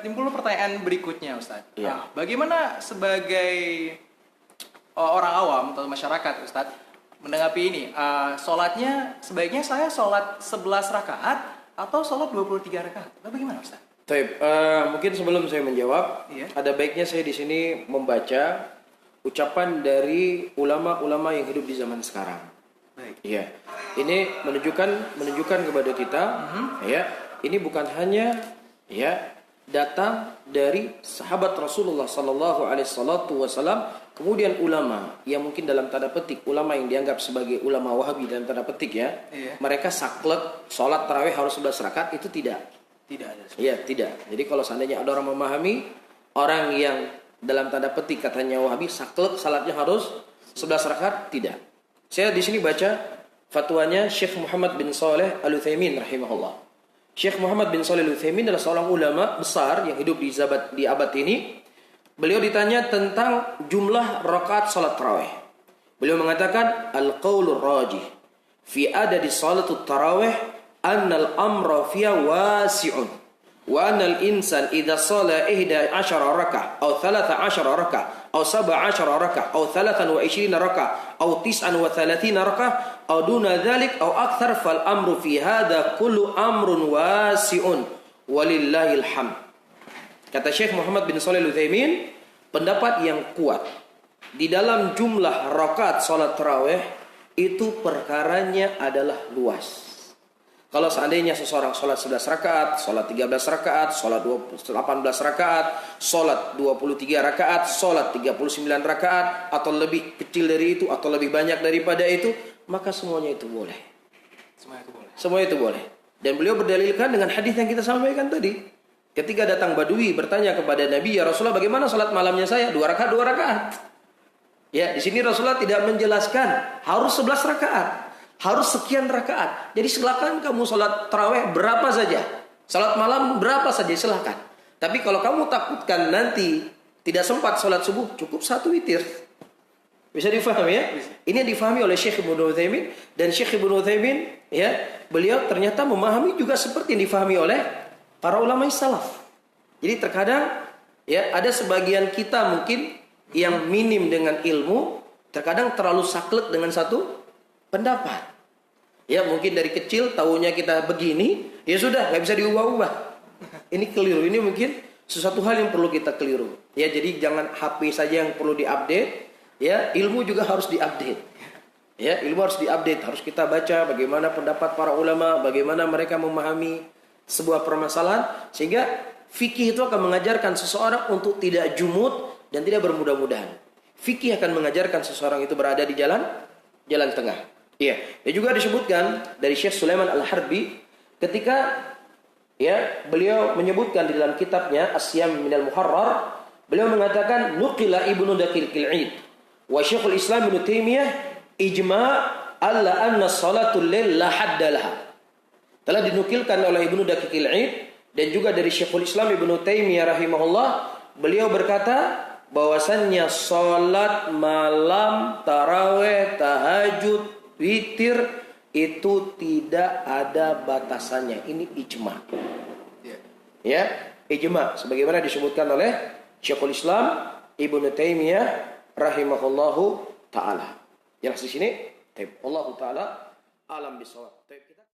timbul pertanyaan berikutnya, Ustaz. Iya. Bagaimana sebagai orang awam atau masyarakat, Ustaz, menanggapi ini? Sholatnya sebaiknya saya sholat 11 rakaat atau sholat 23 rakaat? Atau bagaimana, Ustaz? Baik, mungkin sebelum saya menjawab, Iya. ada baiknya saya di sini membaca ucapan dari ulama-ulama yang hidup di zaman sekarang. Baik. Iya, ini menunjukkan kepada kita, ya, ini bukan hanya ya datang dari sahabat Rasulullah Sallallahu Alaihi Wasallam, kemudian ulama yang mungkin dalam tanda petik ulama yang dianggap sebagai ulama Wahabi dalam tanda petik ya, Iya. mereka saklek sholat tarawih harus 11 rakaat, itu tidak. Tidak ada. Iya, tidak. Jadi kalau seandainya ada orang memahami orang yang dalam tanda petik katanya Wahabi saklek salatnya harus 11 rakaat, tidak. Saya di sini baca fatwanya Syekh Muhammad bin Shalih Al-Utsaimin rahimahullah. Syekh Muhammad bin Shalih Al-Utsaimin adalah seorang ulama besar yang hidup di abad ini. Beliau ditanya tentang jumlah rakaat salat tarawih. Beliau mengatakan al-qaulur rajih fi adadi salatut tarawih annal amra fiha wasi'un wa annal insan idza salla 11 rak'ah aw 13 rak'ah aw 17 rak'ah aw 23 rak'ah aw 39 rak'ah aw duna dzalik aw akthar fal amru fi hadha kullu amrun wasi'un walillahil hamd. Kata Syekh Muhammad bin Shalih Al-Utsaimin, pendapat yang kuat di dalam jumlah rakaat salat tarawih itu perkaranya adalah luas. Kalau seandainya seseorang sholat 11 rakaat, sholat 13 rakaat, sholat 18 rakaat, sholat 23 rakaat, sholat 39 rakaat, atau lebih kecil dari itu, atau lebih banyak daripada itu, maka semuanya itu boleh. Semua itu boleh. Dan beliau berdalilkan dengan hadis yang kita sampaikan tadi. Ketika datang Badui bertanya kepada Nabi, ya Rasulullah bagaimana sholat malamnya saya? 2 rakaat, 2 rakaat. Ya, di sini Rasulullah tidak menjelaskan harus 11 rakaat. Harus sekian rakaat. Jadi silakan kamu sholat tarawih berapa saja. Sholat malam berapa saja silakan. Tapi kalau kamu takutkan nanti tidak sempat sholat subuh, cukup 1 witir. Bisa difahami ya? Ini yang difahami oleh Syekh Ibnu Utsaimin. Dan Syekh Ibnu Utsaimin ya, beliau ternyata memahami juga seperti yang difahami oleh para ulama salaf. Jadi terkadang ya ada sebagian kita mungkin yang minim dengan ilmu, terkadang terlalu saklek dengan satu pendapat. Ya mungkin dari kecil tahunya kita begini, ya sudah nggak bisa diubah-ubah. Ini keliru. Ini mungkin sesuatu hal yang perlu kita keliru. Ya jadi jangan HP saja yang perlu diupdate. Ya ilmu juga harus diupdate. Ya ilmu harus diupdate. Harus kita baca bagaimana pendapat para ulama, bagaimana mereka memahami sebuah permasalahan, sehingga fikih itu akan mengajarkan seseorang untuk tidak jumud dan tidak bermudah-mudahan. Fikih akan mengajarkan seseorang itu berada di jalan tengah. Iya, dan juga disebutkan dari Syekh Sulaiman Al-Harbi ketika ya beliau menyebutkan di dalam kitabnya As-Siyam Minal Muharrar, beliau mengatakan nuqila Ibnu Daqiqil 'Id wa Syekhul Islam Ibnu Taimiyah ijma' alla anna salatul lail la hadda laha. Telah dinukilkan oleh Ibnu Daqiqil 'Id dan juga dari Syekhul Islam Ibnu Taimiyah rahimahullah, beliau berkata bahwasannya salat malam, tarawih, tahajud, witir itu tidak ada batasannya. Ini ijma. Ya, ijma sebagaimana disebutkan oleh Syekhul Islam Ibnu Taimiyah rahimahullahu taala. Jelas di sini? Allahu taala alam bisawab.